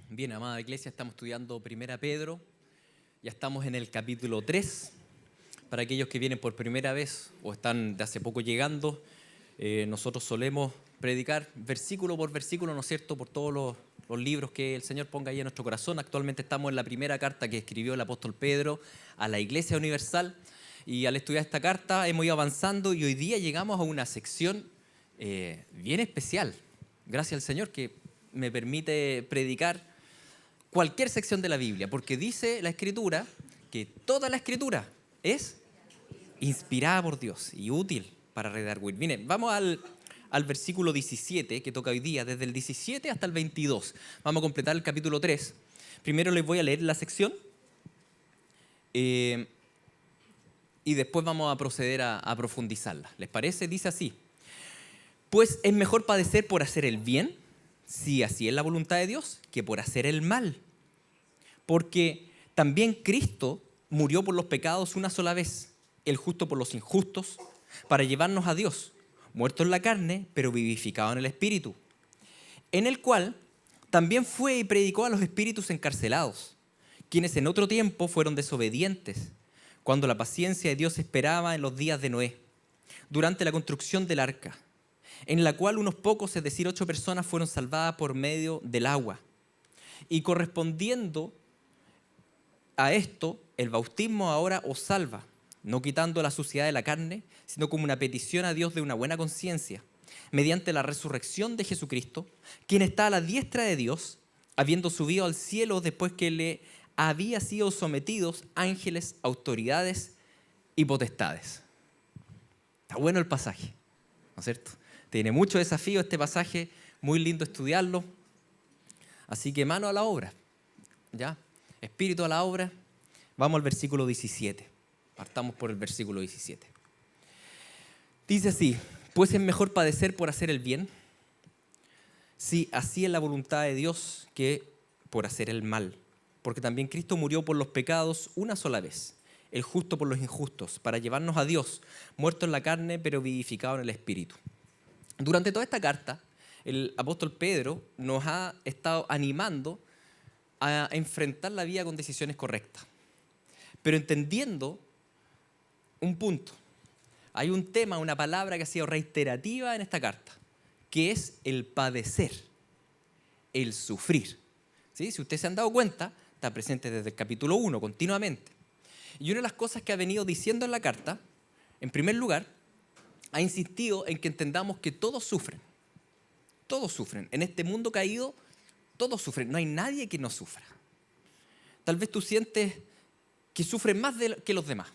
Bien, amada iglesia, estamos estudiando 1 Pedro, ya estamos en el capítulo 3. Para aquellos que vienen por primera vez o están de hace poco llegando, nosotros solemos predicar versículo por versículo, ¿no es cierto?, por todos los libros que el Señor ponga ahí en nuestro corazón. Actualmente estamos en la primera carta que escribió el apóstol Pedro a la Iglesia Universal, y al estudiar esta carta hemos ido avanzando y hoy día llegamos a una sección bien especial. Gracias al Señor que me permite predicar cualquier sección de la Biblia, porque dice la Escritura que toda la Escritura es inspirada por Dios y útil para redarguir. Miren, vamos al versículo 17 que toca hoy día, desde el 17 hasta el 22. Vamos a completar el capítulo 3. Primero les voy a leer la sección y después vamos a proceder a profundizarla. ¿Les parece? Dice así: pues es mejor padecer por hacer el bien, si así es la voluntad de Dios, que por hacer el mal. Porque también Cristo murió por los pecados una sola vez, el justo por los injustos, para llevarnos a Dios, muerto en la carne, pero vivificado en el Espíritu, en el cual también fue y predicó a los espíritus encarcelados, quienes en otro tiempo fueron desobedientes, cuando la paciencia de Dios esperaba en los días de Noé, durante la construcción del arca, en la cual unos pocos, es decir, 8 personas, fueron salvadas por medio del agua. Y correspondiendo a esto, el bautismo ahora os salva, no quitando la suciedad de la carne, sino como una petición a Dios de una buena conciencia, mediante la resurrección de Jesucristo, quien está a la diestra de Dios, habiendo subido al cielo después que le había sido sometidos ángeles, autoridades y potestades. Está bueno el pasaje, ¿no es cierto? Tiene mucho desafío este pasaje, muy lindo estudiarlo. Así que mano a la obra, ¿ya? Espíritu a la obra. Vamos al versículo 17. Partamos por el versículo 17. Dice así: pues es mejor padecer por hacer el bien, si así es la voluntad de Dios, que por hacer el mal. Porque también Cristo murió por los pecados una sola vez, el justo por los injustos, para llevarnos a Dios, muerto en la carne, pero vivificado en el Espíritu. Durante toda esta carta, el apóstol Pedro nos ha estado animando a enfrentar la vida con decisiones correctas, pero entendiendo un punto. Hay un tema, una palabra que ha sido reiterativa en esta carta, que es el padecer, el sufrir. ¿Sí? Si ustedes se han dado cuenta, está presente desde el capítulo 1 continuamente. Y una de las cosas que ha venido diciendo en la carta, en primer lugar, ha insistido en que entendamos que todos sufren. Todos sufren. En este mundo caído, todos sufren. No hay nadie que no sufra. Tal vez tú sientes que sufres más que los demás.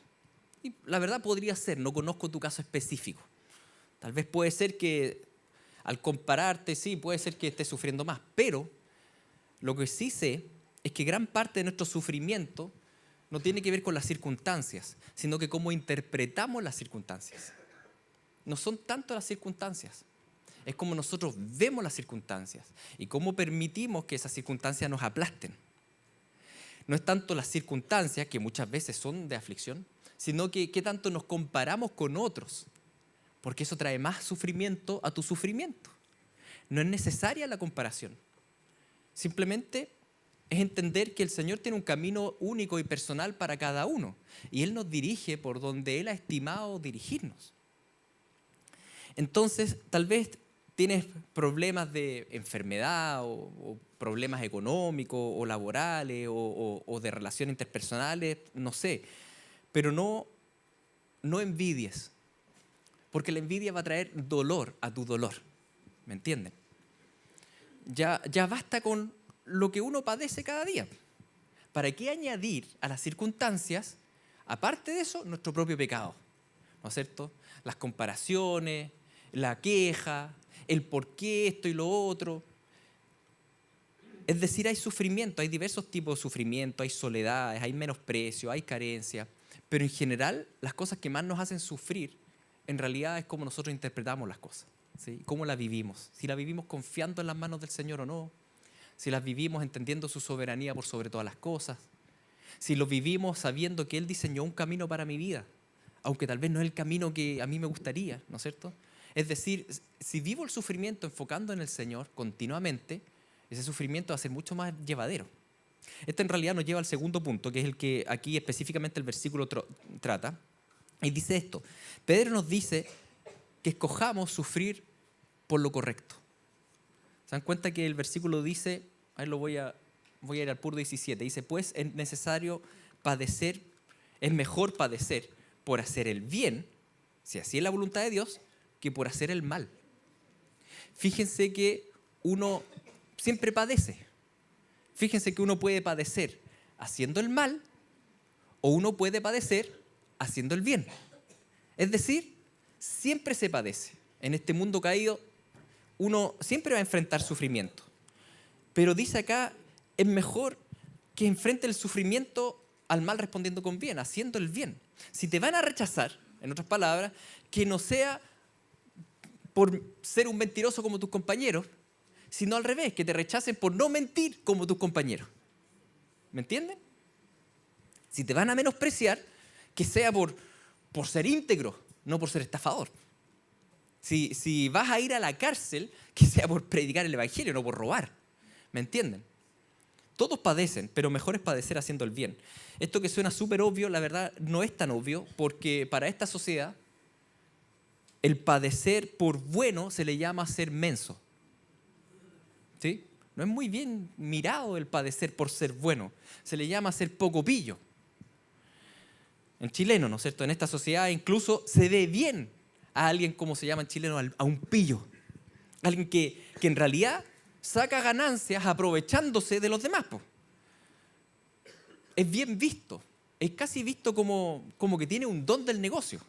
Y la verdad podría ser, no conozco tu caso específico. Tal vez puede ser que al compararte, sí, puede ser que estés sufriendo más. Pero lo que sí sé es que gran parte de nuestro sufrimiento no tiene que ver con las circunstancias, sino que cómo interpretamos las circunstancias. No son tanto las circunstancias, es como nosotros vemos las circunstancias y cómo permitimos que esas circunstancias nos aplasten. No es tanto las circunstancias, que muchas veces son de aflicción, sino que qué tanto nos comparamos con otros, porque eso trae más sufrimiento a tu sufrimiento. No es necesaria la comparación, simplemente es entender que el Señor tiene un camino único y personal para cada uno, y Él nos dirige por donde Él ha estimado dirigirnos. Entonces, tal vez tienes problemas de enfermedad o problemas económicos o laborales o de relaciones interpersonales, no sé. Pero no envidies, porque la envidia va a traer dolor a tu dolor. ¿Me entienden? Ya basta con lo que uno padece cada día. ¿Para qué añadir a las circunstancias, aparte de eso, nuestro propio pecado? ¿No es cierto? Las comparaciones, la queja, el por qué esto y lo otro. Es decir, hay sufrimiento, hay diversos tipos de sufrimiento, hay soledades, hay menosprecio, hay carencia, pero en general las cosas que más nos hacen sufrir en realidad es cómo nosotros interpretamos las cosas, ¿sí? Cómo las vivimos, si las vivimos confiando en las manos del Señor o no, si las vivimos entendiendo su soberanía por sobre todas las cosas, si lo vivimos sabiendo que Él diseñó un camino para mi vida, aunque tal vez no es el camino que a mí me gustaría, ¿no es cierto? Es decir, si vivo el sufrimiento enfocando en el Señor continuamente, ese sufrimiento va a ser mucho más llevadero. Esto en realidad nos lleva al segundo punto, que es el que aquí específicamente el versículo trata. Y dice esto: Pedro nos dice que escojamos sufrir por lo correcto. ¿Se dan cuenta que el versículo dice, ahí voy a ir al puro 17, dice, pues es necesario padecer, es mejor padecer por hacer el bien, si así es la voluntad de Dios, que por hacer el mal. Fíjense que uno siempre padece. Fíjense que uno puede padecer haciendo el mal o uno puede padecer haciendo el bien. Es decir, siempre se padece. En este mundo caído, uno siempre va a enfrentar sufrimiento. Pero dice acá, es mejor que enfrente el sufrimiento al mal respondiendo con bien, haciendo el bien. Si te van a rechazar, en otras palabras, que no sea por ser un mentiroso como tus compañeros, sino al revés, que te rechacen por no mentir como tus compañeros. ¿Me entienden? Si te van a menospreciar, que sea por ser íntegro, no por ser estafador. Si vas a ir a la cárcel, que sea por predicar el evangelio, no por robar. ¿Me entienden? Todos padecen, pero mejor es padecer haciendo el bien. Esto que suena súper obvio, la verdad no es tan obvio, porque para esta sociedad el padecer por bueno se le llama ser menso. ¿Sí? No es muy bien mirado el padecer por ser bueno. Se le llama ser poco pillo. En chileno, ¿no es cierto? En esta sociedad incluso se ve bien a alguien, como se llama en chileno, a un pillo. Alguien que en realidad saca ganancias aprovechándose de los demás. Po. Es bien visto. Es casi visto como que tiene un don del negocio.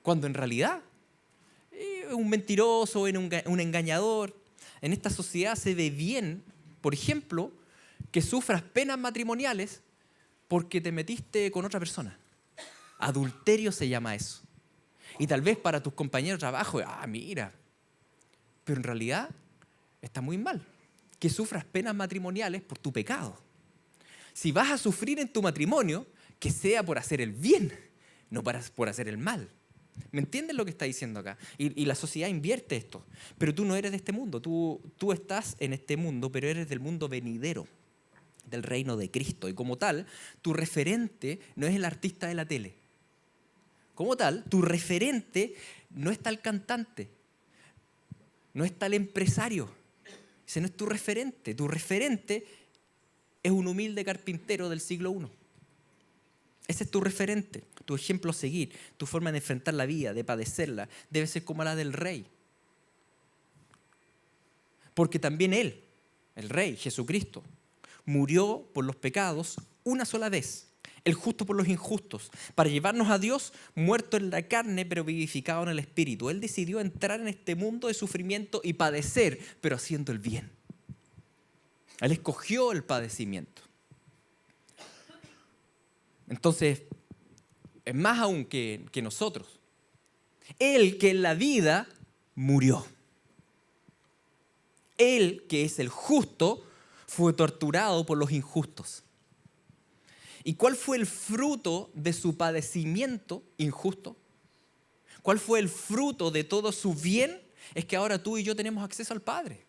Cuando en realidad es un mentiroso, es un engañador. En esta sociedad se ve bien, por ejemplo, que sufras penas matrimoniales porque te metiste con otra persona. Adulterio se llama eso. Y tal vez para tus compañeros de trabajo, mira. Pero en realidad está muy mal que sufras penas matrimoniales por tu pecado. Si vas a sufrir en tu matrimonio, que sea por hacer el bien, no por hacer el mal. ¿Me entiendes lo que está diciendo acá? Y la sociedad invierte esto. Pero tú no eres de este mundo. Tú estás en este mundo, pero eres del mundo venidero, del reino de Cristo. Y como tal, tu referente no es el artista de la tele. Como tal, tu referente no es tal cantante, no es tal empresario. Ese no es tu referente. Tu referente es un humilde carpintero del siglo I. Ese es tu referente, tu ejemplo a seguir, tu forma de enfrentar la vida, de padecerla, debe ser como la del rey. Porque también Él, el Rey, Jesucristo, murió por los pecados una sola vez, el justo por los injustos, para llevarnos a Dios muerto en la carne, pero vivificado en el Espíritu. Él decidió entrar en este mundo de sufrimiento y padecer, pero haciendo el bien. Él escogió el padecimiento. Entonces, es más aún que nosotros. Él que en la vida murió. Él que es el justo fue torturado por los injustos. ¿Y cuál fue el fruto de su padecimiento injusto? ¿Cuál fue el fruto de todo su bien? Es que ahora tú y yo tenemos acceso al Padre.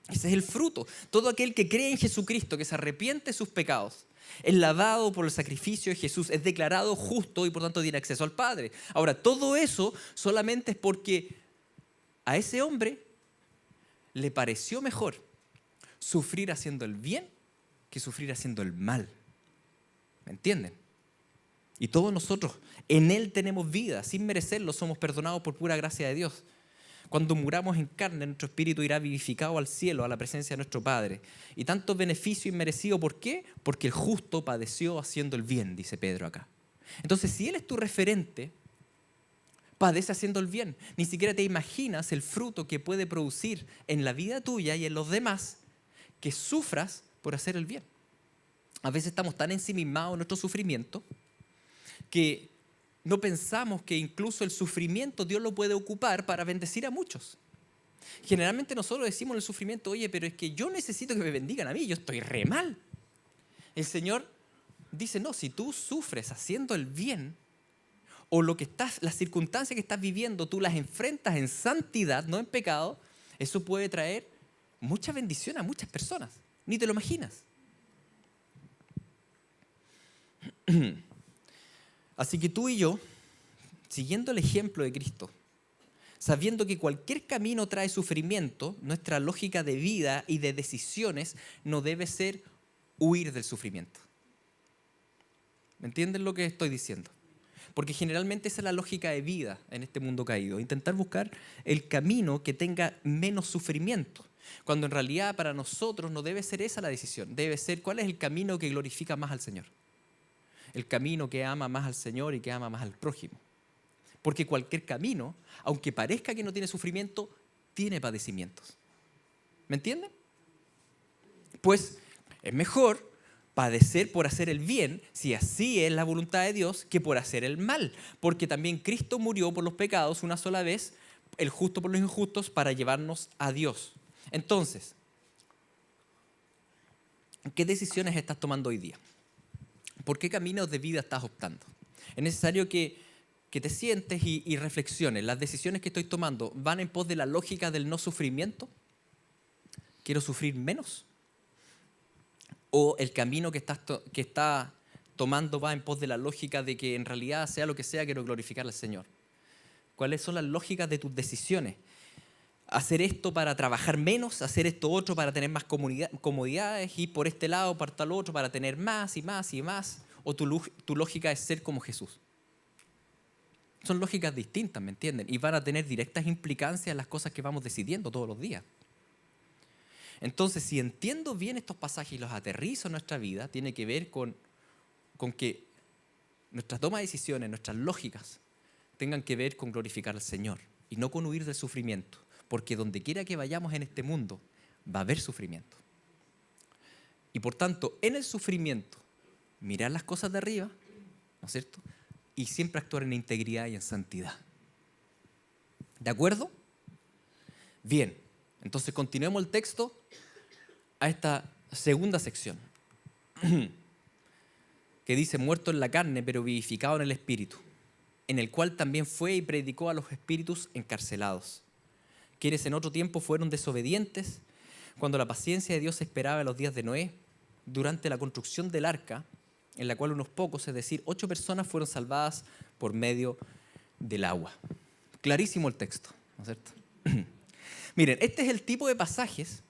Ese es el fruto. Todo aquel que cree en Jesucristo, que se arrepiente de sus pecados, es lavado por el sacrificio de Jesús, es declarado justo y por tanto tiene acceso al Padre. Ahora, todo eso solamente es porque a ese hombre le pareció mejor sufrir haciendo el bien que sufrir haciendo el mal. ¿Me entienden? Y todos nosotros en Él tenemos vida, sin merecerlo, somos perdonados por pura gracia de Dios. Cuando muramos en carne, nuestro espíritu irá vivificado al cielo, a la presencia de nuestro Padre. Y tanto beneficio inmerecido, ¿por qué? Porque el justo padeció haciendo el bien, dice Pedro acá. Entonces, si Él es tu referente, padece haciendo el bien. Ni siquiera te imaginas el fruto que puede producir en la vida tuya y en los demás que sufras por hacer el bien. A veces estamos tan ensimismados en nuestro sufrimiento que no pensamos que incluso el sufrimiento Dios lo puede ocupar para bendecir a muchos. Generalmente nosotros decimos en el sufrimiento, oye, pero es que yo necesito que me bendigan a mí, yo estoy re mal. El Señor dice, no, si tú sufres haciendo el bien, o las circunstancias que estás viviendo, tú las enfrentas en santidad, no en pecado, eso puede traer mucha bendición a muchas personas. Ni te lo imaginas. Así que tú y yo, siguiendo el ejemplo de Cristo, sabiendo que cualquier camino trae sufrimiento, nuestra lógica de vida y de decisiones no debe ser huir del sufrimiento. ¿Me entienden lo que estoy diciendo? Porque generalmente esa es la lógica de vida en este mundo caído, intentar buscar el camino que tenga menos sufrimiento, cuando en realidad para nosotros no debe ser esa la decisión, debe ser cuál es el camino que glorifica más al Señor, el camino que ama más al Señor y que ama más al prójimo. Porque cualquier camino, aunque parezca que no tiene sufrimiento, tiene padecimientos. ¿Me entienden? Pues es mejor padecer por hacer el bien, si así es la voluntad de Dios, que por hacer el mal. Porque también Cristo murió por los pecados una sola vez, el justo por los injustos, para llevarnos a Dios. Entonces, ¿qué decisiones estás tomando hoy día? ¿Por qué caminos de vida estás optando? Es necesario que te sientes y reflexiones. ¿Las decisiones que estoy tomando van en pos de la lógica del no sufrimiento? ¿Quiero sufrir menos? ¿O el camino que está tomando va en pos de la lógica de que en realidad, sea lo que sea, quiero glorificar al Señor? ¿Cuáles son las lógicas de tus decisiones? ¿Hacer esto para trabajar menos? ¿Hacer esto otro para tener más comodidades? ¿Ir por este lado, por tal otro, para tener más y más y más? ¿O tu lógica es ser como Jesús? Son lógicas distintas, ¿me entienden? Y van a tener directas implicancias en las cosas que vamos decidiendo todos los días. Entonces, si entiendo bien estos pasajes y los aterrizo en nuestra vida, tiene que ver con que nuestra toma de decisiones, nuestras lógicas, tengan que ver con glorificar al Señor y no con huir del sufrimiento. Porque donde quiera que vayamos en este mundo, va a haber sufrimiento. Y por tanto, en el sufrimiento, mirar las cosas de arriba, ¿no es cierto?, y siempre actuar en integridad y en santidad. ¿De acuerdo? Bien, entonces continuemos el texto a esta segunda sección, que dice: muerto en la carne, pero vivificado en el Espíritu, en el cual también fue y predicó a los espíritus encarcelados, quienes en otro tiempo fueron desobedientes, cuando la paciencia de Dios esperaba en los días de Noé, durante la construcción del arca, en la cual unos pocos, es decir, 8 personas, fueron salvadas por medio del agua. Clarísimo el texto, ¿no es cierto? Miren, este es el tipo de pasajes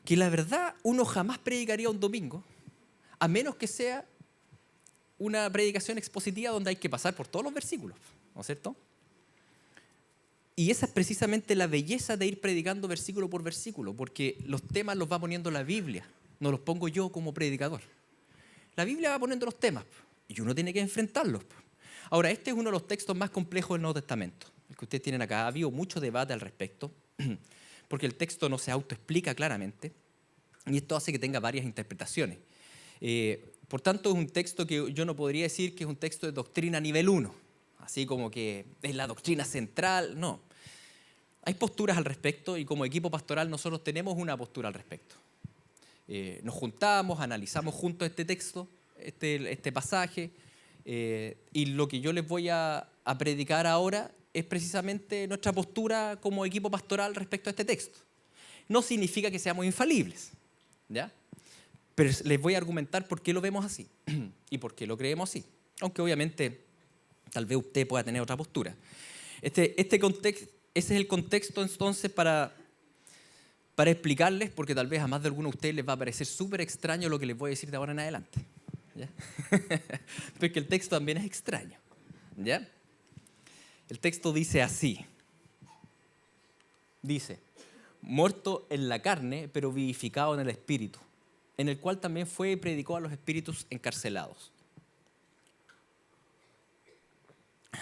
que la verdad uno jamás predicaría un domingo, a menos que sea una predicación expositiva donde hay que pasar por todos los versículos, ¿no es cierto? Y esa es precisamente la belleza de ir predicando versículo por versículo, porque los temas los va poniendo la Biblia, no los pongo yo como predicador. La Biblia va poniendo los temas y uno tiene que enfrentarlos. Ahora, este es uno de los textos más complejos del Nuevo Testamento, el que ustedes tienen acá. Ha habido mucho debate al respecto, porque el texto no se autoexplica claramente, y esto hace que tenga varias interpretaciones. Por tanto, es un texto que yo no podría decir que es un texto de doctrina nivel 1, así como que es la doctrina central, no. Hay posturas al respecto y como equipo pastoral nosotros tenemos una postura al respecto. Nos juntamos, analizamos juntos este texto, este pasaje, y lo que yo les voy a predicar ahora es precisamente nuestra postura como equipo pastoral respecto a este texto. No significa que seamos infalibles, ¿ya? Pero les voy a argumentar por qué lo vemos así y por qué lo creemos así, aunque obviamente tal vez usted pueda tener otra postura. Ese es el contexto entonces para explicarles, porque tal vez a más de alguno de ustedes les va a parecer súper extraño lo que les voy a decir de ahora en adelante, ¿ya? Porque el texto también es extraño, ¿ya? El texto dice así, dice: muerto en la carne, pero vivificado en el Espíritu, en el cual también fue y predicó a los espíritus encarcelados.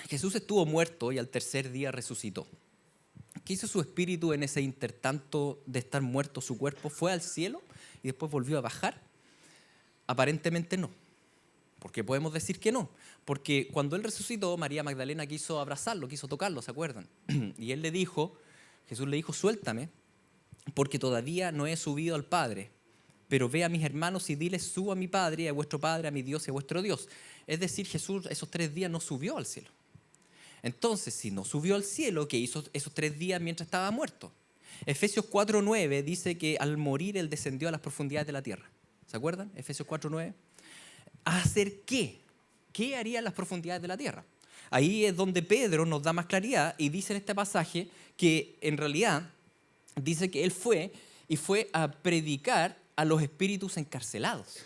Jesús estuvo muerto y al tercer día resucitó. ¿Qué hizo su espíritu en ese intertanto de estar muerto su cuerpo? ¿Fue al cielo y después volvió a bajar? Aparentemente no. ¿Por qué podemos decir que no? Porque cuando él resucitó, María Magdalena quiso abrazarlo, quiso tocarlo, ¿se acuerdan? Y Jesús le dijo: suéltame, porque todavía no he subido al Padre, pero ve a mis hermanos y diles: subo a mi Padre y a vuestro Padre, a mi Dios y a vuestro Dios. Es decir, Jesús esos 3 días no subió al cielo. Entonces, si no subió al cielo, ¿qué hizo esos 3 días mientras estaba muerto? Efesios 4:9 dice que al morir Él descendió a las profundidades de la tierra. ¿Se acuerdan? Efesios 4:9. ¿A hacer qué? ¿Qué haría en las profundidades de la tierra? Ahí es donde Pedro nos da más claridad y dice en este pasaje que en realidad dice que Él fue a predicar a los espíritus encarcelados.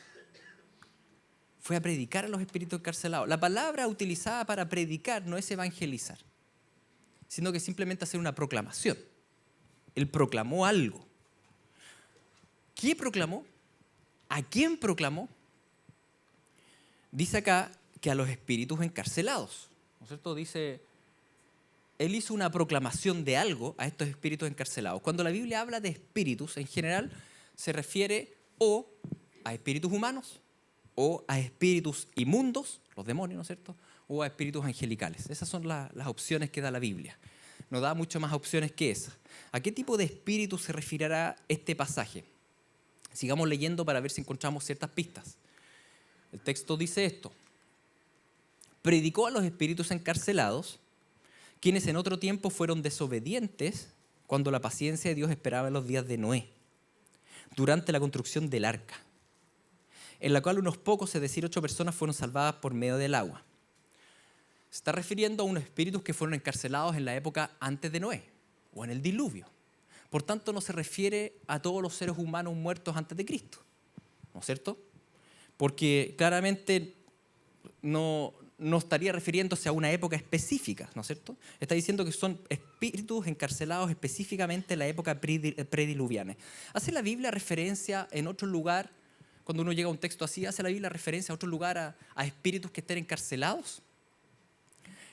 Fue a predicar a los espíritus encarcelados. La palabra utilizada para predicar no es evangelizar, sino que simplemente hacer una proclamación. Él proclamó algo. ¿Qué proclamó? ¿A quién proclamó? Dice acá que a los espíritus encarcelados. ¿No es cierto? Dice, Él hizo una proclamación de algo a estos espíritus encarcelados. Cuando la Biblia habla de espíritus, en general, se refiere o a espíritus humanos, o a espíritus inmundos, los demonios, ¿no es cierto?, o a espíritus angelicales. Esas son las opciones que da la Biblia. No da mucho más opciones que esas. ¿A qué tipo de espíritu se referirá este pasaje? Sigamos leyendo para ver si encontramos ciertas pistas. El texto dice esto: predicó a los espíritus encarcelados, quienes en otro tiempo fueron desobedientes cuando la paciencia de Dios esperaba en los días de Noé, durante la construcción del arca, en la cual unos pocos, es decir, 8 personas, fueron salvadas por medio del agua. Se está refiriendo a unos espíritus que fueron encarcelados en la época antes de Noé, o en el diluvio. Por tanto, no se refiere a todos los seres humanos muertos antes de Cristo, ¿no es cierto? Porque claramente no estaría refiriéndose a una época específica, ¿no es cierto? Está diciendo que son espíritus encarcelados específicamente en la época prediluviana. ¿Hace la Biblia referencia en otro lugar, cuando uno llega a un texto así, hace la Biblia referencia a otro lugar a espíritus que estén encarcelados?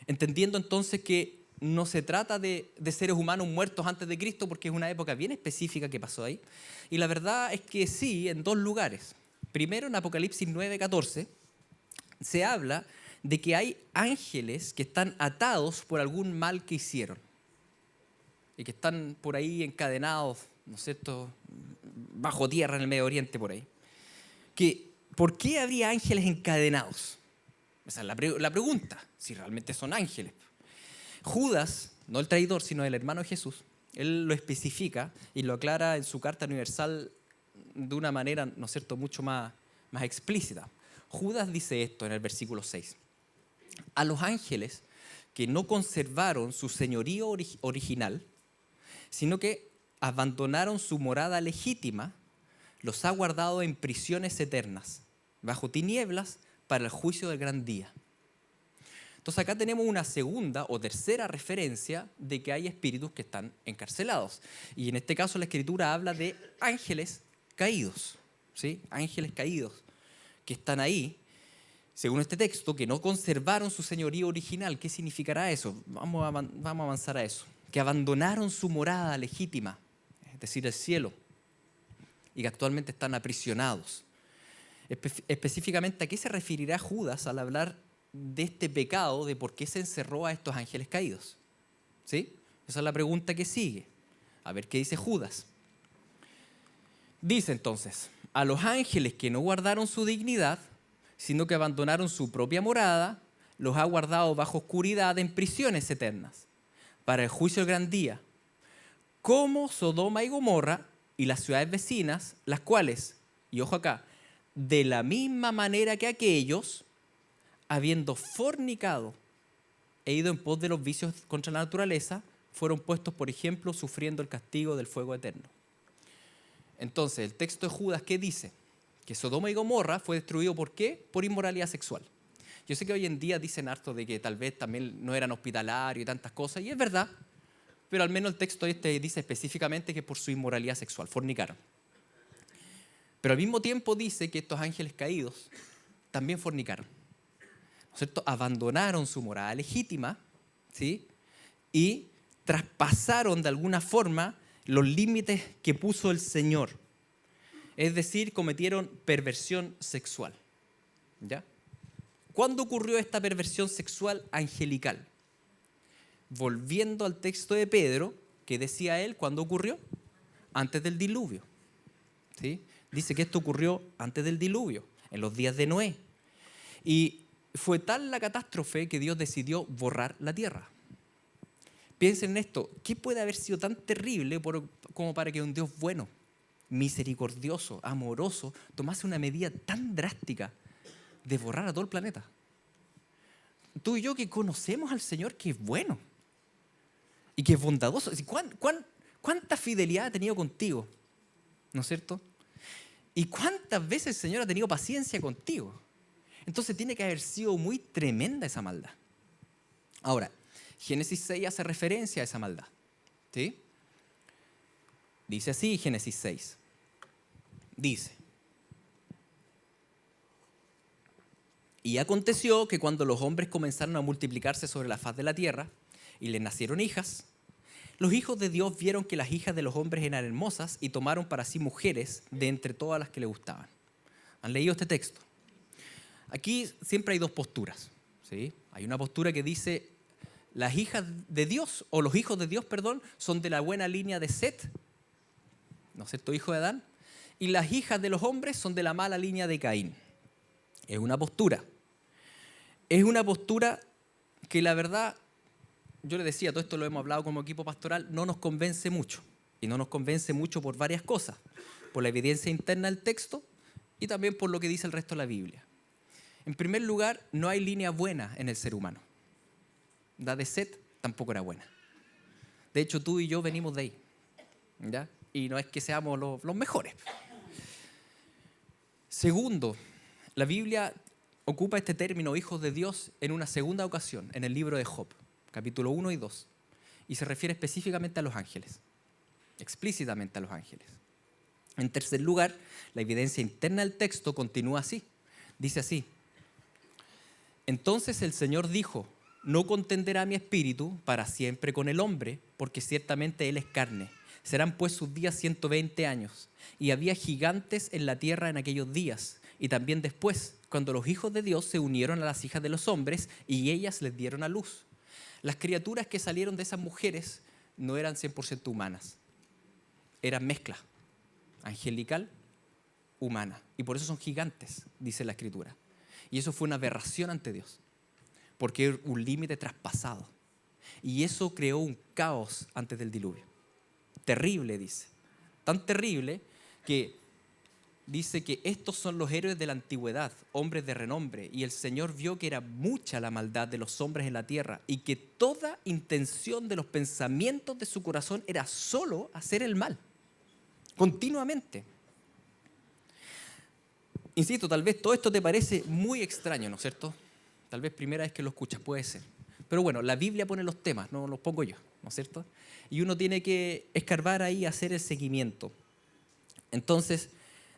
Entendiendo entonces que no se trata de seres humanos muertos antes de Cristo, porque es una época bien específica que pasó ahí. Y la verdad es que sí, en 2 lugares. Primero, en Apocalipsis 9:14, se habla de que hay ángeles que están atados por algún mal que hicieron y que están por ahí encadenados, ¿no es cierto?, bajo tierra en el Medio Oriente, por ahí. ¿Por qué habría ángeles encadenados? Esa es la pregunta, si realmente son ángeles. Judas, no el traidor, sino el hermano de Jesús, él lo especifica y lo aclara en su carta universal de una manera, ¿no es cierto?, mucho más explícita. Judas dice esto en el versículo 6. A los ángeles que no conservaron su señorío original, sino que abandonaron su morada legítima, los ha guardado en prisiones eternas, bajo tinieblas, para el juicio del gran día. Entonces acá tenemos una segunda o tercera referencia de que hay espíritus que están encarcelados. Y en este caso la Escritura habla de ángeles caídos, ¿sí? Ángeles caídos que están ahí, según este texto, que no conservaron su señorío original. ¿Qué significará eso? Vamos a avanzar a eso. Que abandonaron su morada legítima, es decir, el cielo, y que actualmente están aprisionados. Específicamente, ¿a qué se referirá Judas al hablar de este pecado, de por qué se encerró a estos ángeles caídos? ¿Sí? Esa es la pregunta que sigue. A ver qué dice Judas. Dice entonces, a los ángeles que no guardaron su dignidad, sino que abandonaron su propia morada, los ha guardado bajo oscuridad en prisiones eternas, para el juicio del gran día, como Sodoma y Gomorra y las ciudades vecinas, las cuales, y ojo acá, de la misma manera que aquellos, habiendo fornicado e ido en pos de los vicios contra la naturaleza, fueron puestos, por ejemplo, sufriendo el castigo del fuego eterno. Entonces, el texto de Judas, ¿qué dice? Que Sodoma y Gomorra fue destruido, ¿por qué? Por inmoralidad sexual. Yo sé que hoy en día dicen harto de que tal vez también no eran hospitalarios y tantas cosas, y es verdad, pero al menos el texto este dice específicamente que por su inmoralidad sexual, fornicaron. Pero al mismo tiempo dice que estos ángeles caídos también fornicaron, ¿no es cierto? Abandonaron su morada legítima, ¿sí? Y traspasaron de alguna forma los límites que puso el Señor. Es decir, cometieron perversión sexual. ¿Ya? ¿Cuándo ocurrió esta perversión sexual angelical? Volviendo al texto de Pedro, que decía él, ¿cuándo ocurrió? Antes del diluvio. ¿Sí? Dice que esto ocurrió antes del diluvio, en los días de Noé. Y fue tal la catástrofe que Dios decidió borrar la tierra. Piensen en esto, ¿qué puede haber sido tan terrible como para que un Dios bueno, misericordioso, amoroso, tomase una medida tan drástica de borrar a todo el planeta? Tú y yo que conocemos al Señor que es bueno y que es bondadoso. ¿Cuánta fidelidad ha tenido contigo? ¿No es cierto? ¿Y cuántas veces el Señor ha tenido paciencia contigo? Entonces tiene que haber sido muy tremenda esa maldad. Ahora, Génesis 6 hace referencia a esa maldad. ¿Sí? Dice así Génesis 6. Dice: y aconteció que cuando los hombres comenzaron a multiplicarse sobre la faz de la tierra y les nacieron hijas, los hijos de Dios vieron que las hijas de los hombres eran hermosas y tomaron para sí mujeres de entre todas las que les gustaban. ¿Han leído este texto? Aquí siempre hay dos posturas, ¿sí? Hay una postura que dice: las hijas de Dios, o los hijos de Dios, perdón, son de la buena línea de Set, ¿no es cierto?, hijo de Adán, y las hijas de los hombres son de la mala línea de Caín. Es una postura. Es una postura que la verdad, yo le decía, todo esto lo hemos hablado como equipo pastoral, no nos convence mucho. Y no nos convence mucho por varias cosas. Por la evidencia interna del texto y también por lo que dice el resto de la Biblia. En primer lugar, no hay línea buena en el ser humano. La de Set tampoco era buena. De hecho, tú y yo venimos de ahí, ¿ya? Y no es que seamos los mejores. Segundo, la Biblia ocupa este término, hijos de Dios, en una segunda ocasión, en el libro de Job, capítulo 1 y 2, y se refiere específicamente a los ángeles, explícitamente a los ángeles. En tercer lugar, la evidencia interna del texto continúa así, dice así: entonces el Señor dijo: no contenderá mi espíritu para siempre con el hombre, porque ciertamente él es carne. Serán pues sus días 120 años. Y había gigantes en la tierra en aquellos días, y también después, cuando los hijos de Dios se unieron a las hijas de los hombres, y ellas les dieron a luz. Las criaturas que salieron de esas mujeres no eran 100% humanas. Eran mezcla angelical, humana. Y por eso son gigantes, dice la Escritura. Y eso fue una aberración ante Dios, porque era un límite traspasado. Y eso creó un caos antes del diluvio. Terrible, dice. Tan terrible que dice que estos son los héroes de la antigüedad, hombres de renombre, y el Señor vio que era mucha la maldad de los hombres en la tierra y que toda intención de los pensamientos de su corazón era solo hacer el mal, continuamente. Insisto, tal vez todo esto te parece muy extraño, ¿no es cierto? Tal vez primera vez que lo escuchas, puede ser. Pero bueno, la Biblia pone los temas, no los pongo yo, ¿no es cierto? Y uno tiene que escarbar ahí, hacer el seguimiento. Entonces,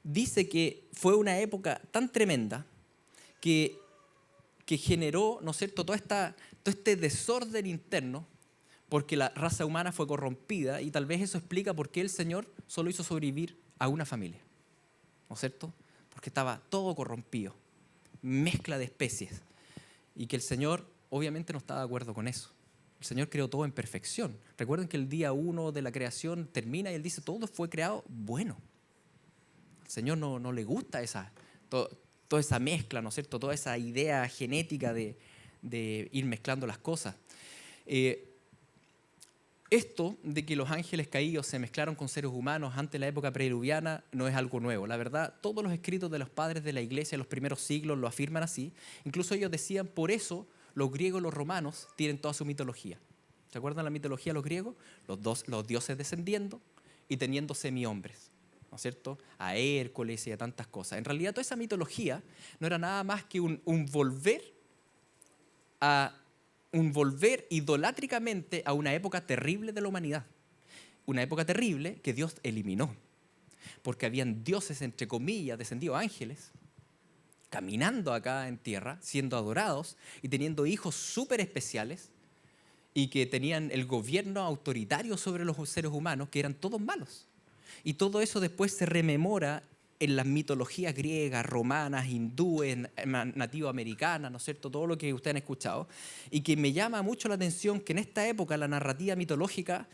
dice que fue una época tan tremenda que generó, ¿no es cierto?, todo este desorden interno, porque la raza humana fue corrompida, y tal vez eso explica por qué el Señor solo hizo sobrevivir a una familia, ¿no es cierto? Porque estaba todo corrompido, mezcla de especies, y que el Señor obviamente no estaba de acuerdo con eso. El Señor creó todo en perfección. Recuerden que el día 1 de la creación termina y Él dice: todo fue creado bueno. Al Señor no le gusta toda esa mezcla, ¿no es cierto? Toda esa idea genética de ir mezclando las cosas. Esto de que los ángeles caídos se mezclaron con seres humanos antes de la época prediluviana no es algo nuevo. La verdad, todos los escritos de los padres de la iglesia en los primeros siglos lo afirman así. Incluso ellos decían: por eso los griegos y los romanos tienen toda su mitología. ¿Se acuerdan la mitología de los griegos? Los dioses descendiendo y teniendo semi-hombres, ¿no es cierto? A Hércules y a tantas cosas. En realidad, toda esa mitología no era nada más que un volver idolátricamente a una época terrible de la humanidad. Una época terrible que Dios eliminó. Porque habían dioses, entre comillas, descendidos ángeles, caminando acá en tierra, siendo adorados y teniendo hijos súper especiales, y que tenían el gobierno autoritario sobre los seres humanos, que eran todos malos. Y todo eso después se rememora en las mitologías griegas, romanas, hindúes, nativoamericanas, ¿no es cierto? Todo lo que ustedes han escuchado. Y que me llama mucho la atención que en esta época la narrativa mitológica,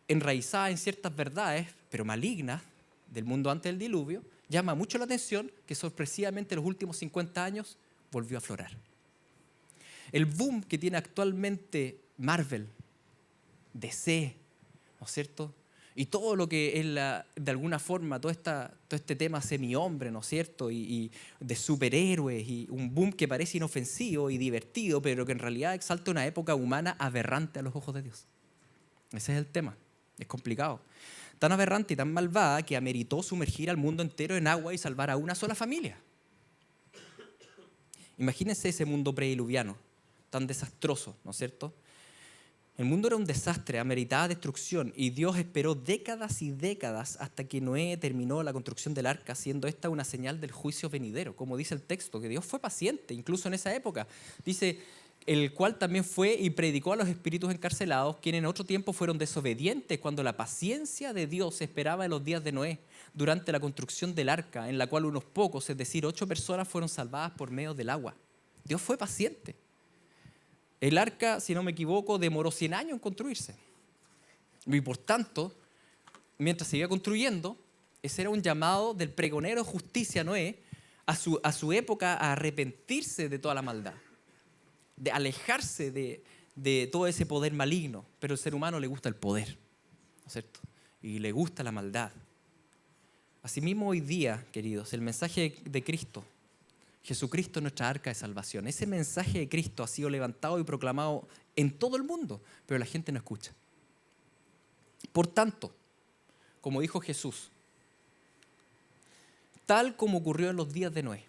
enraizada en ciertas verdades, pero malignas, del mundo antes del diluvio, llama mucho la atención que sorpresivamente en los últimos 50 años volvió a aflorar. El boom que tiene actualmente Marvel, DC, ¿no es cierto? Y todo lo que es, de alguna forma, todo este tema semi-hombre, ¿no es cierto? Y de superhéroes, y un boom que parece inofensivo y divertido, pero que en realidad exalta una época humana aberrante a los ojos de Dios. Ese es el tema, es complicado. Tan aberrante y tan malvada que ameritó sumergir al mundo entero en agua y salvar a una sola familia. Imagínense ese mundo prediluviano, tan desastroso, ¿no es cierto? El mundo era un desastre, ameritaba destrucción, y Dios esperó décadas y décadas hasta que Noé terminó la construcción del arca, siendo esta una señal del juicio venidero. Como dice el texto, que Dios fue paciente, incluso en esa época. Dice, el cual también fue y predicó a los espíritus encarcelados, quienes en otro tiempo fueron desobedientes cuando la paciencia de Dios esperaba en los días de Noé, durante la construcción del arca, en la cual unos pocos, es decir, 8 personas, fueron salvadas por medio del agua. Dios fue paciente. El arca, si no me equivoco, demoró 100 años en construirse. Y por tanto, mientras se iba construyendo, ese era un llamado del pregonero de justicia Noé a su época a arrepentirse de toda la maldad, de alejarse de todo ese poder maligno. Pero al ser humano le gusta el poder, ¿no es cierto? Y le gusta la maldad. Asimismo, hoy día, queridos, el mensaje de Cristo, Jesucristo es nuestra arca de salvación. Ese mensaje de Cristo ha sido levantado y proclamado en todo el mundo, pero la gente no escucha. Por tanto, como dijo Jesús, tal como ocurrió en los días de Noé,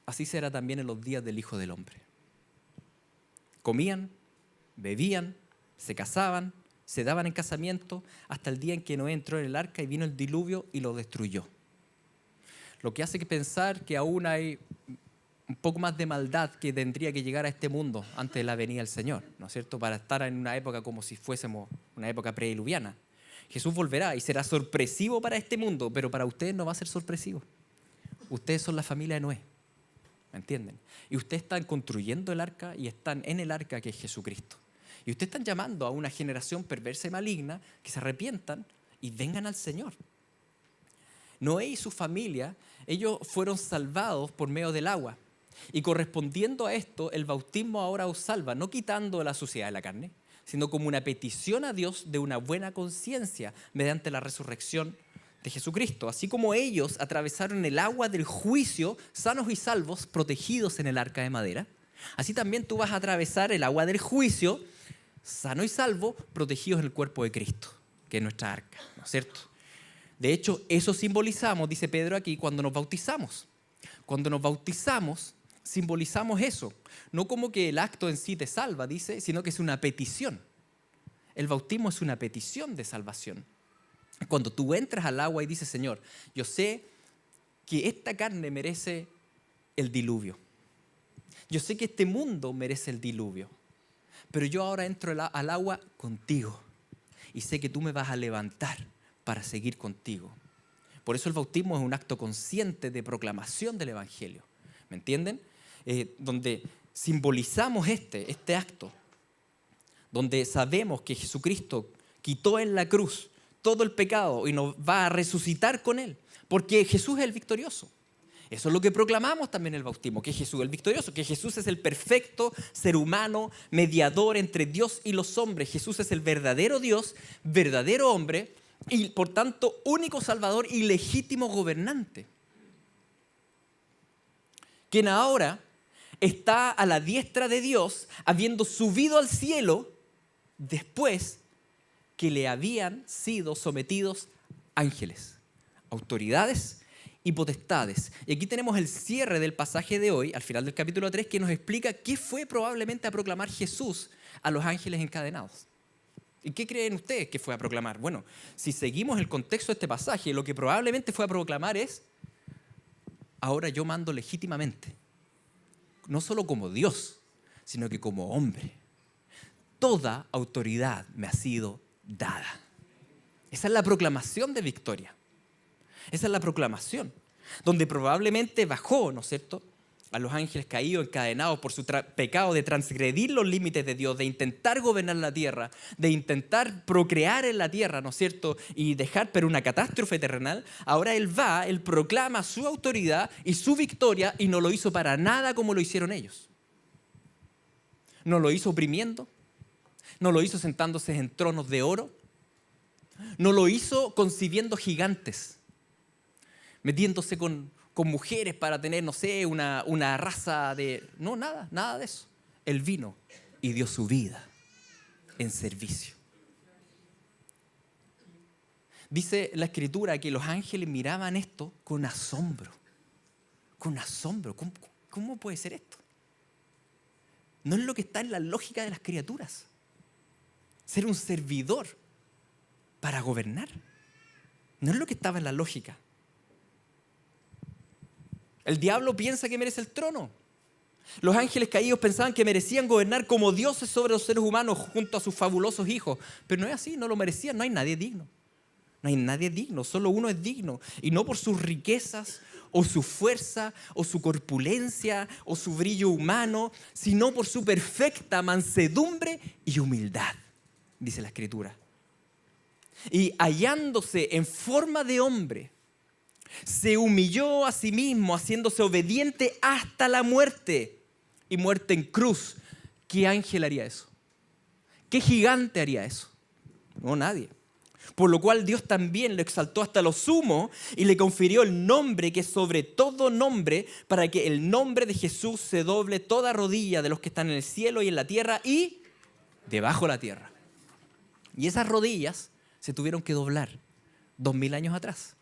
así será también en los días del Hijo del Hombre. Comían, bebían, se casaban, se daban en casamiento, hasta el día en que Noé entró en el arca y vino el diluvio y lo destruyó. Lo que hace pensar que aún hay un poco más de maldad que tendría que llegar a este mundo antes de la venida del Señor, ¿no es cierto? Para estar en una época como si fuésemos una época prediluviana. Jesús volverá y será sorpresivo para este mundo, pero para ustedes no va a ser sorpresivo. Ustedes son la familia de Noé, ¿me entienden? Y ustedes están construyendo el arca y están en el arca que es Jesucristo. Y ustedes están llamando a una generación perversa y maligna que se arrepientan y vengan al Señor. Noé y su familia, ellos fueron salvados por medio del agua. Y correspondiendo a esto, el bautismo ahora os salva, no quitando la suciedad de la carne, sino como una petición a Dios de una buena conciencia mediante la resurrección de Jesucristo. Así como ellos atravesaron el agua del juicio, sanos y salvos, protegidos en el arca de madera, así también tú vas a atravesar el agua del juicio, sano y salvo, protegidos en el cuerpo de Cristo, que es nuestra arca, ¿no es cierto? De hecho, eso simbolizamos, dice Pedro aquí, cuando nos bautizamos. Cuando nos bautizamos, simbolizamos eso. No como que el acto en sí te salva, dice, sino que es una petición. El bautismo es una petición de salvación. Cuando tú entras al agua y dices, Señor, yo sé que esta carne merece el diluvio. Yo sé que este mundo merece el diluvio. Pero yo ahora entro al agua contigo y sé que tú me vas a levantar para seguir contigo. Por eso el bautismo es un acto consciente de proclamación del Evangelio. ¿Me entienden? Donde simbolizamos este acto, donde sabemos que Jesucristo quitó en la cruz todo el pecado y nos va a resucitar con Él, porque Jesús es el victorioso. Eso es lo que proclamamos también en el bautismo, que Jesús es el victorioso, que Jesús es el perfecto ser humano, mediador entre Dios y los hombres. Jesús es el verdadero Dios, verdadero hombre, y por tanto único salvador y legítimo gobernante, quien ahora está a la diestra de Dios, habiendo subido al cielo después que le habían sido sometidos ángeles, autoridades y potestades. Y aquí tenemos el cierre del pasaje de hoy, al final del capítulo 3, que nos explica qué fue probablemente a proclamar Jesús a los ángeles encadenados. ¿Y qué creen ustedes que fue a proclamar? Bueno, si seguimos el contexto de este pasaje, lo que probablemente fue a proclamar es: ahora yo mando legítimamente, no solo como Dios, sino que como hombre. Toda autoridad me ha sido dada. Esa es la proclamación de victoria. Esa es la proclamación, donde probablemente bajó, ¿no es cierto?, a los ángeles caídos, encadenados por su pecado de transgredir los límites de Dios, de intentar gobernar la tierra, de intentar procrear en la tierra, ¿no es cierto?, y dejar pero una catástrofe terrenal. Ahora Él proclama su autoridad y su victoria, y no lo hizo para nada como lo hicieron ellos. No lo hizo oprimiendo, No lo hizo sentándose en tronos de oro. No lo hizo concibiendo gigantes, metiéndose con mujeres para tener, no sé, una raza de... No, nada de eso. Él vino y dio su vida en servicio. Dice la Escritura que los ángeles miraban esto con asombro. Con asombro. ¿Cómo puede ser esto? No es lo que está en la lógica de las criaturas. Ser un servidor para gobernar. No es lo que estaba en la lógica. El diablo piensa que merece el trono. Los ángeles caídos pensaban que merecían gobernar como dioses sobre los seres humanos junto a sus fabulosos hijos. Pero no es así, no lo merecían, no hay nadie digno. No hay nadie digno, solo uno es digno. Y no por sus riquezas, o su fuerza, o su corpulencia, o su brillo humano, sino por su perfecta mansedumbre y humildad, dice la Escritura. Y hallándose en forma de hombre, se humilló a sí mismo, haciéndose obediente hasta la muerte, y muerte en cruz. ¿Qué ángel haría eso? ¿Qué gigante haría eso? No, nadie. Por lo cual Dios también lo exaltó hasta lo sumo y le confirió el nombre que es sobre todo nombre, para que el nombre de Jesús se doble toda rodilla de los que están en el cielo y en la tierra y debajo de la tierra. Y esas rodillas se tuvieron que doblar 2000 años atrás.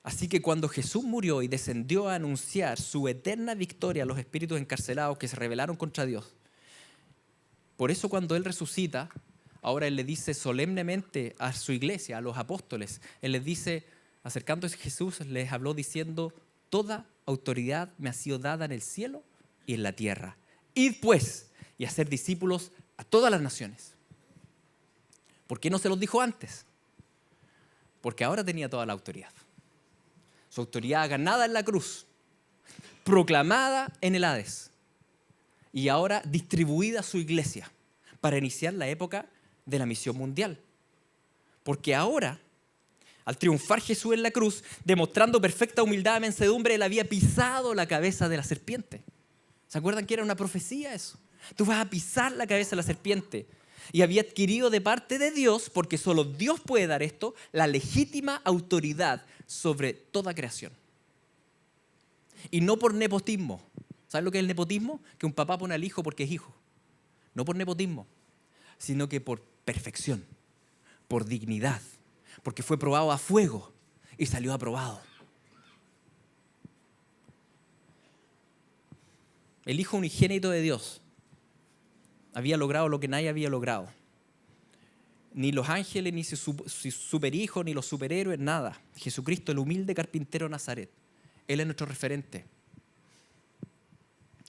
Así que cuando Jesús murió y descendió a anunciar su eterna victoria a los espíritus encarcelados que se rebelaron contra Dios, por eso cuando Él resucita, ahora Él le dice solemnemente a su iglesia, a los apóstoles, Él les dice, acercándose a Jesús, les habló diciendo, toda autoridad me ha sido dada en el cielo y en la tierra. Id pues y hacer discípulos a todas las naciones. ¿Por qué no se los dijo antes? Porque ahora tenía toda la autoridad. Su autoridad ganada en la cruz, proclamada en el Hades y ahora distribuida a su iglesia para iniciar la época de la misión mundial. Porque ahora, al triunfar Jesús en la cruz, demostrando perfecta humildad y mansedumbre, Él había pisado la cabeza de la serpiente. ¿Se acuerdan que era una profecía eso? Tú vas a pisar la cabeza de la serpiente. Y había adquirido de parte de Dios, porque solo Dios puede dar esto, la legítima autoridad sobre toda creación. Y no por nepotismo. ¿Sabes lo que es el nepotismo? Que un papá pone al hijo porque es hijo. No por nepotismo, sino que por perfección, por dignidad, porque fue probado a fuego y salió aprobado. El Hijo unigénito de Dios había logrado lo que nadie había logrado. Ni los ángeles, ni su superhijo, ni los superhéroes, nada. Jesucristo, el humilde carpintero de Nazaret. Él es nuestro referente.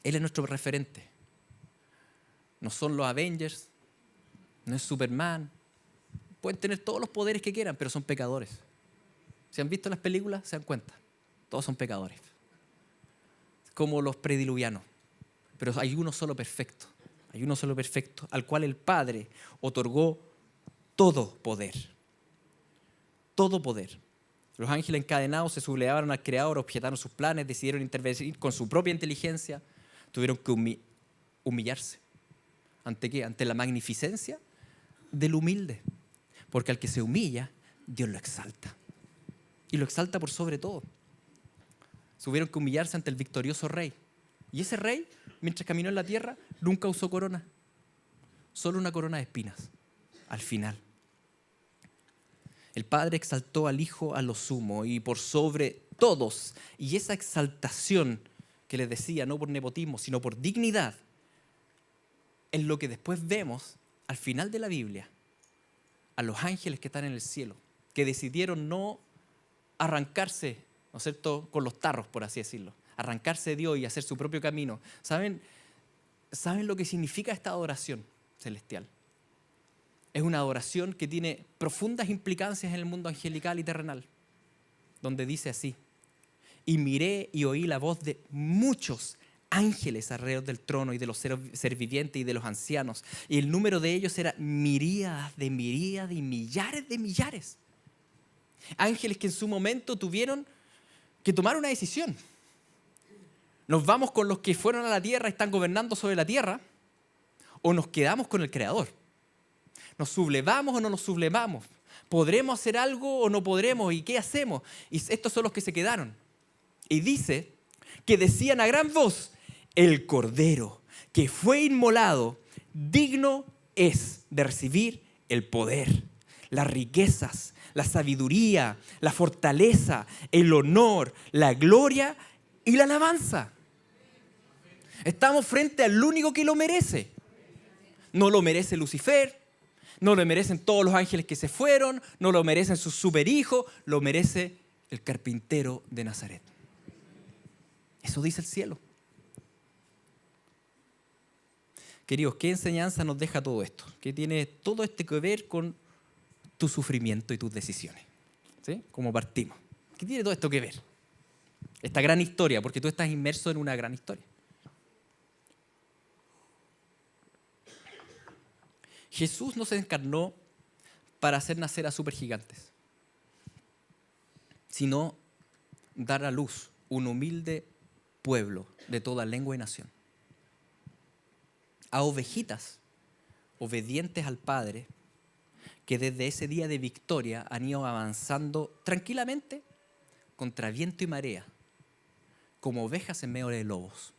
Él es nuestro referente. No son los Avengers, no es Superman. Pueden tener todos los poderes que quieran, pero son pecadores. Si han visto las películas, se dan cuenta. Todos son pecadores. Como los prediluvianos. Pero hay uno solo perfecto. Hay uno solo perfecto, al cual el Padre otorgó todo poder. Todo poder. Los ángeles encadenados se sublevaron al Creador, objetaron sus planes, decidieron intervenir con su propia inteligencia. Tuvieron que humillarse. ¿Ante qué? Ante la magnificencia del humilde. Porque al que se humilla, Dios lo exalta. Y lo exalta por sobre todo. Tuvieron que humillarse ante el victorioso rey. Y ese rey, mientras caminó en la tierra, nunca usó corona. Solo una corona de espinas. Al final. El Padre exaltó al Hijo a lo sumo y por sobre todos. Y esa exaltación que les decía, no por nepotismo, sino por dignidad, es lo que después vemos al final de la Biblia, a los ángeles que están en el cielo, que decidieron no arrancarse, ¿no es cierto?, con los tarros, por así decirlo, arrancarse de Dios y hacer su propio camino. ¿Saben lo que significa esta adoración celestial? Es una adoración que tiene profundas implicancias en el mundo angelical y terrenal, donde dice así: y miré y oí la voz de muchos ángeles alrededor del trono y de los seres vivientes y de los ancianos, y el número de ellos era miríadas y millares de millares. Ángeles que en su momento tuvieron que tomar una decisión. ¿Nos vamos con los que fueron a la tierra y están gobernando sobre la tierra? ¿O nos quedamos con el Creador? ¿Nos sublevamos o no nos sublevamos? ¿Podremos hacer algo o no podremos? ¿Y qué hacemos? Y estos son los que se quedaron. Y dice que decían a gran voz, el Cordero que fue inmolado, digno es de recibir el poder, las riquezas, la sabiduría, la fortaleza, el honor, la gloria y la alabanza. Estamos frente al único que lo merece. No lo merece Lucifer, no lo merecen todos los ángeles que se fueron, no lo merecen sus superhijos, lo merece el carpintero de Nazaret. Eso dice el cielo. Queridos, ¿qué enseñanza nos deja todo esto? ¿Qué tiene todo esto que ver con tu sufrimiento y tus decisiones? ¿Sí? ¿Cómo partimos? ¿Qué tiene todo esto que ver? Esta gran historia, porque tú estás inmerso en una gran historia. Jesús no se encarnó para hacer nacer a supergigantes, sino dar a luz un humilde pueblo de toda lengua y nación. A ovejitas obedientes al Padre, que desde ese día de victoria han ido avanzando tranquilamente contra viento y marea, como ovejas en medio de lobos.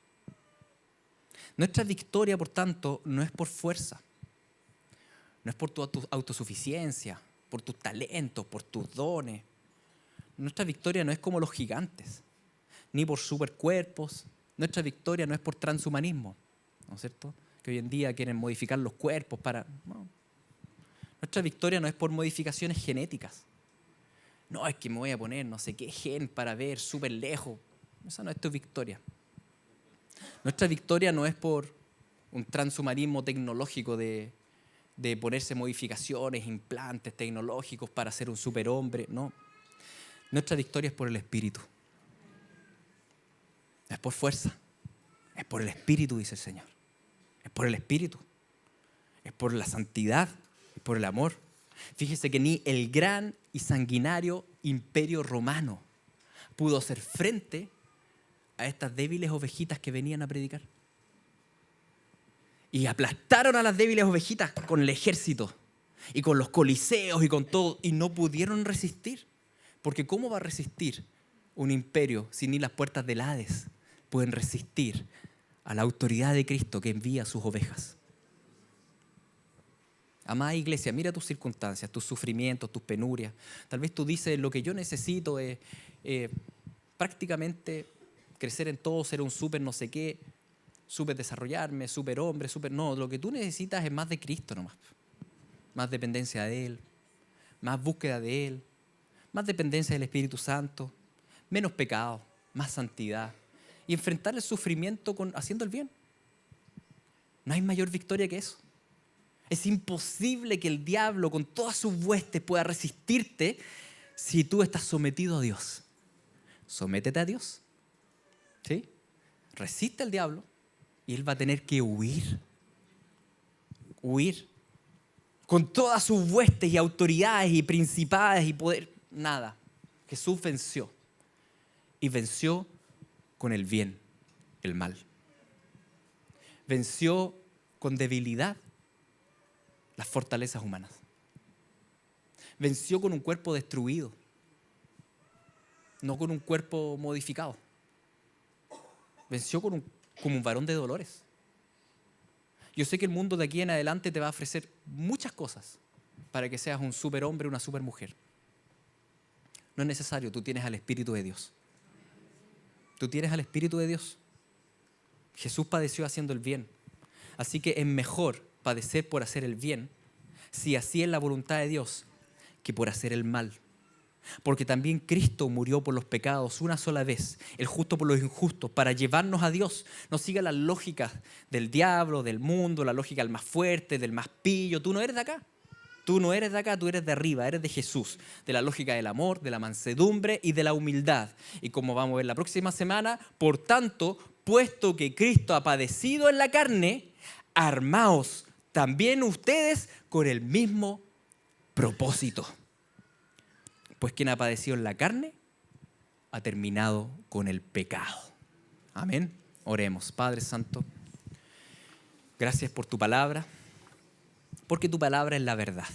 Nuestra victoria, por tanto, no es por fuerza, no es por tu autosuficiencia, por tus talentos, por tus dones. Nuestra victoria no es como los gigantes, ni por supercuerpos. Nuestra victoria no es por transhumanismo, ¿no es cierto? Que hoy en día quieren modificar los cuerpos para... No. Nuestra victoria no es por modificaciones genéticas. No, es que me voy a poner no sé qué gen para ver súper lejos. Esa no es tu victoria. Nuestra victoria no es por un transhumanismo tecnológico de ponerse modificaciones, implantes tecnológicos para ser un superhombre. No. Nuestra victoria es por el Espíritu. No es por fuerza. Es por el Espíritu, dice el Señor. Es por el Espíritu. Es por la santidad. Es por el amor. Fíjese que ni el gran y sanguinario imperio romano pudo hacer frente a estas débiles ovejitas que venían a predicar. Y aplastaron a las débiles ovejitas con el ejército y con los coliseos y con todo, y no pudieron resistir. Porque ¿cómo va a resistir un imperio si ni las puertas del Hades pueden resistir a la autoridad de Cristo que envía a sus ovejas? Amada iglesia, mira tus circunstancias, tus sufrimientos, tus penurias. Tal vez tú dices, lo que yo necesito es prácticamente crecer en todo, ser un súper no sé qué, súper desarrollarme, súper hombre, súper... No, lo que tú necesitas es más de Cristo nomás. Más dependencia de Él, más búsqueda de Él, más dependencia del Espíritu Santo, menos pecado, más santidad. Y enfrentar el sufrimiento haciendo el bien. No hay mayor victoria que eso. Es imposible que el diablo con todas sus huestes pueda resistirte si tú estás sometido a Dios. Sométete a Dios. ¿Sí? Resiste al diablo y él va a tener que huir. Huir. Con todas sus huestes y autoridades y principados y poder. Nada. Jesús venció. Y venció con el bien, el mal. Venció con debilidad las fortalezas humanas. Venció con un cuerpo destruido, no con un cuerpo modificado. Venció como un varón de dolores. Yo sé que el mundo de aquí en adelante te va a ofrecer muchas cosas para que seas un superhombre, una supermujer. No es necesario, tú tienes al Espíritu de Dios. Tú tienes al Espíritu de Dios. Jesús padeció haciendo el bien. Así que es mejor padecer por hacer el bien, si así es la voluntad de Dios, que por hacer el mal. Porque también Cristo murió por los pecados una sola vez, el justo por los injustos, para llevarnos a Dios. No siga las lógicas del diablo, del mundo, la lógica del más fuerte, del más pillo. Tú no eres de acá. Tú no eres de acá, tú eres de arriba, eres de Jesús, de la lógica del amor, de la mansedumbre y de la humildad. Y como vamos a ver la próxima semana, por tanto, puesto que Cristo ha padecido en la carne, armaos también ustedes con el mismo propósito. Pues quien ha padecido en la carne ha terminado con el pecado. Amén. Oremos. Padre Santo, gracias por tu palabra, porque tu palabra es la verdad,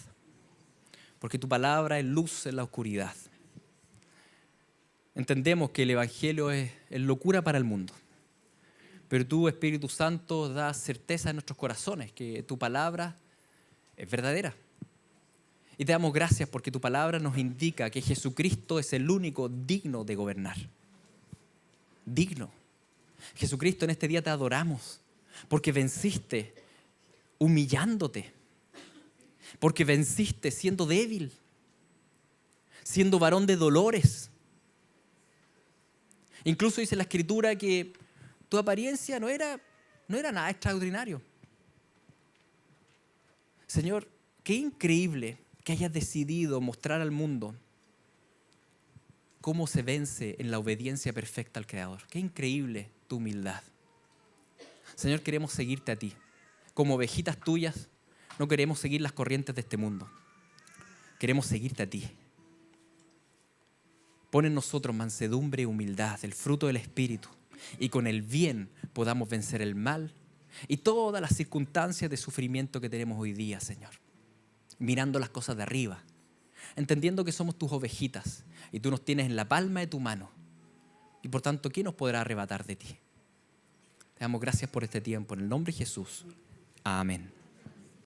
porque tu palabra es luz en la oscuridad. Entendemos que el Evangelio es locura para el mundo, pero tú, Espíritu Santo, das certeza en nuestros corazones que tu palabra es verdadera. Y te damos gracias porque tu palabra nos indica que Jesucristo es el único digno de gobernar. Digno. Jesucristo, en este día te adoramos porque venciste humillándote, porque venciste siendo débil, siendo varón de dolores. Incluso dice la Escritura que tu apariencia no era nada extraordinario. Señor, qué increíble que hayas decidido mostrar al mundo cómo se vence en la obediencia perfecta al Creador. Qué increíble tu humildad. Señor, queremos seguirte a ti. Como ovejitas tuyas, no queremos seguir las corrientes de este mundo. Queremos seguirte a ti. Pon en nosotros mansedumbre y humildad, el fruto del Espíritu, y con el bien podamos vencer el mal y todas las circunstancias de sufrimiento que tenemos hoy día, Señor. Mirando las cosas de arriba, entendiendo que somos tus ovejitas y tú nos tienes en la palma de tu mano. Y por tanto, ¿quién nos podrá arrebatar de ti? Te damos gracias por este tiempo. En el nombre de Jesús. Amén.